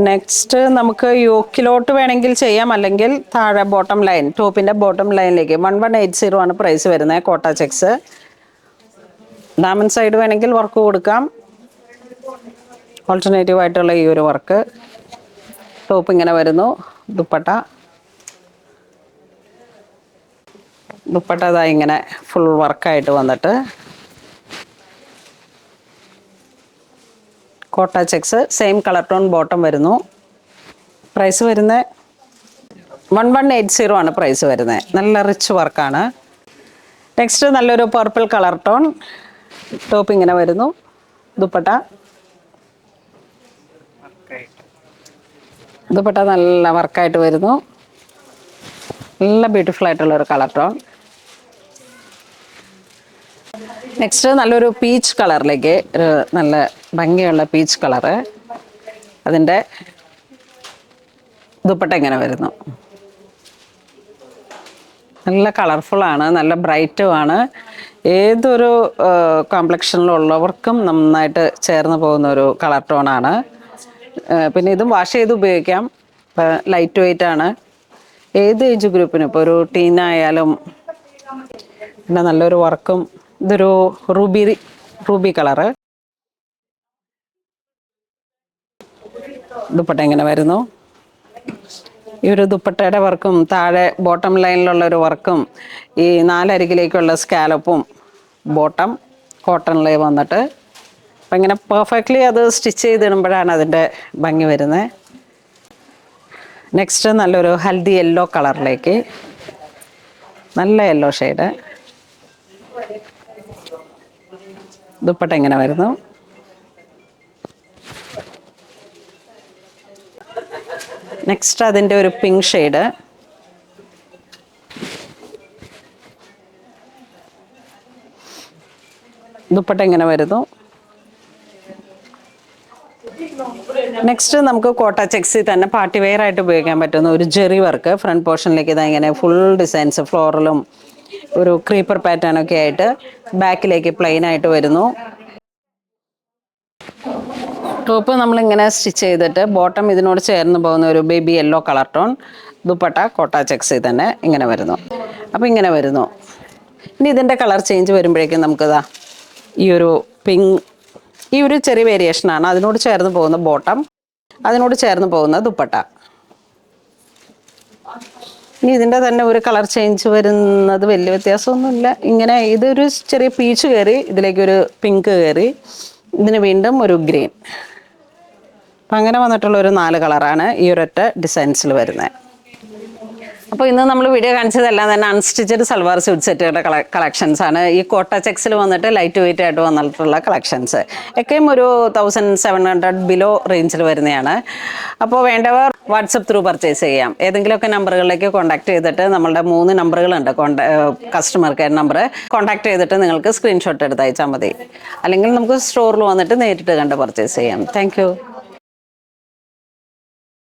Next നമുക്ക് യോക്കിലോട്ട് വേണമെങ്കിൽ ചെയ്യാം, അല്ലെങ്കിൽ താഴെ ബോട്ടം ലൈൻ, ടോപ്പിൻ്റെ ബോട്ടം ലൈനിലേക്ക് 1180 ആണ് പ്രൈസ് വരുന്നത്. കോട്ട ചെക്സ് ഡാമൻ സൈഡ് വേണമെങ്കിൽ വർക്ക് കൊടുക്കാം. ഓൾട്ടർനേറ്റീവ് ആയിട്ടുള്ള ഈ ഒരു വർക്ക്. ടോപ്പ് ഇങ്ങനെ വരുന്നു. ദുപ്പട്ട ഇതാ ഇങ്ങനെ ഫുൾ വർക്കായിട്ട് വന്നിട്ട് Kota checks same colour tone bottom വരുന്നു. പ്രൈസ് വരുന്നത് 1180 ആണ് പ്രൈസ് വരുന്നത്. നല്ല റിച്ച് വർക്കാണ്. നെക്സ്റ്റ് നല്ലൊരു പർപ്പിൾ കളർ ടോൺ. ടോപ്പ് ഇങ്ങനെ വരുന്നു. ദുപ്പട്ട നല്ല വർക്കായിട്ട് വരുന്നു. നല്ല ബ്യൂട്ടിഫുൾ ആയിട്ടുള്ളൊരു കളർ ടോൺ. നെക്സ്റ്റ് നല്ലൊരു പീച്ച് കളറിലേക്ക്, ഒരു നല്ല ഭംഗിയുള്ള പീച്ച് കളറ്. അതിൻ്റെ ദുപ്പട്ട ഇങ്ങനെ വരുന്നു. നല്ല കളർഫുള്ളാണ്, നല്ല ബ്രൈറ്റുമാണ്. ഏതൊരു കോംപ്ലക്ഷനിലുള്ളവർക്കും നന്നായിട്ട് ചേർന്ന് പോകുന്ന ഒരു കളർ ടോണാണ്. പിന്നെ ഇതും വാഷ് ചെയ്ത് ഉപയോഗിക്കാം. ലൈറ്റ് വെയ്റ്റ് ആണ്. ഏത് ഏജ് ഗ്രൂപ്പിനും, ഇപ്പോൾ ഒരു ടീൻ ആയാലും. പിന്നെ നല്ലൊരു വർക്കും. ഇതൊരു റൂബി കളറ്. ദുപ്പട്ട ഇങ്ങനെ വരുന്നു. ഈ ഒരു ദുപ്പട്ടയുടെ വർക്കും താഴെ ബോട്ടം ലൈനിലുള്ള ഒരു വർക്കും ഈ 4 അരികിലേക്കുള്ള സ്കാലപ്പും ബോട്ടം കോട്ടണിൽ വന്നിട്ട് അപ്പം ഇങ്ങനെ പെർഫെക്റ്റ്ലി അത് സ്റ്റിച്ച് ചെയ്തിടുമ്പോഴാണ് അതിൻ്റെ ഭംഗി വരുന്നത്. നെക്സ്റ്റ് നല്ലൊരു ഹൽദി യെല്ലോ കളറിലേക്ക്, നല്ല യെല്ലോ ഷെയ്ഡ്. ദുപ്പട്ട ഇങ്ങനെ വരുന്നു. നെക്സ്റ്റ് അതിൻ്റെ ഒരു പിങ്ക് ഷെയ്ഡ്. ദുപ്പട്ട ഇങ്ങനെ വരുന്നു. നെക്സ്റ്റ് നമുക്ക് കോട്ട ചെക്സിൽ തന്നെ പാർട്ടി വെയർ ആയിട്ട് ഉപയോഗിക്കാൻ പറ്റുന്ന ഒരു ജെറി വർക്ക്. ഫ്രണ്ട് പോർഷനിലേക്ക് ഇതാ ഇങ്ങനെ ഫുൾ ഡിസൈൻസ് ഫ്ലോറലും ഒരു ക്രീപ്പർ പാറ്റേൺ ഒക്കെ ആയിട്ട് ബാക്കിലേക്ക് പ്ലെയിൻ ആയിട്ട് വരുന്നു. ടോപ്പ് നമ്മളിങ്ങനെ സ്റ്റിച്ച് ചെയ്തിട്ട് ബോട്ടം ഇതിനോട് ചേർന്ന് പോകുന്ന ഒരു baby yellow colour tone. Dupatta കോട്ട ചെക്സിൽ തന്നെ ഇങ്ങനെ വരുന്നു. അപ്പോൾ ഇങ്ങനെ വരുന്നു. ഇനി ഇതിൻ്റെ കളർ ചേഞ്ച് വരുമ്പോഴേക്കും നമുക്കിതാ ഈ ഒരു പിങ്ക്, ഈ ഒരു ചെറിയ വേരിയേഷനാണ്. അതിനോട് ചേർന്ന് പോകുന്ന ബോട്ടം, അതിനോട് ചേർന്ന് പോകുന്ന ദുപ്പട്ട. ഇനി ഇതിൻ്റെ തന്നെ ഒരു കളർ ചേഞ്ച് വരുന്നത് വലിയ വ്യത്യാസമൊന്നുമില്ല. ഇങ്ങനെ ഇതൊരു ചെറിയ പീച്ച് കയറി, ഇതിലേക്കൊരു പിങ്ക് കയറി, ഇതിന് വീണ്ടും ഒരു ഗ്രീൻ. അപ്പം അങ്ങനെ വന്നിട്ടുള്ള ഒരു 4 കളറാണ് ഈ ഒരൊറ്റ ഡിസൈൻസിൽ വരുന്നത്. അപ്പോൾ ഇന്ന് നമ്മൾ വീഡിയോ കാണിച്ചതെല്ലാം തന്നെ അൺസ്റ്റിച്ചഡ് സൽവാർ സ്യൂട്ട് സെറ്റുകളുടെ കളക്ഷൻസ് ആണ്. ഈ കോട്ട ചെക്സിൽ വന്നിട്ട് ലൈറ്റ് വെയിറ്റ് ആയിട്ട് വന്നിട്ടുള്ള കളക്ഷൻസ് ഒക്കെയും ഒരു 1700 ബിലോ റേഞ്ചിൽ വരുന്നതാണ്. അപ്പോൾ വേണ്ടവർ വാട്സപ്പ് ത്രൂ പർച്ചേസ് ചെയ്യാം. ഏതെങ്കിലുമൊക്കെ നമ്പറുകളിലേക്ക് കോൺടാക്ട് ചെയ്തിട്ട്, നമ്മളുടെ 3 നമ്പറുകളുണ്ട് കസ്റ്റമർ കെയർ നമ്പർ, കോൺടാക്ട് ചെയ്തിട്ട് നിങ്ങൾക്ക് സ്ക്രീൻഷോട്ട് എടുത്ത് അയച്ചാൽ മതി. അല്ലെങ്കിൽ നമുക്ക് സ്റ്റോറിൽ വന്നിട്ട് നേരിട്ട് കണ്ട് പർച്ചേസ് ചെയ്യാം. താങ്ക്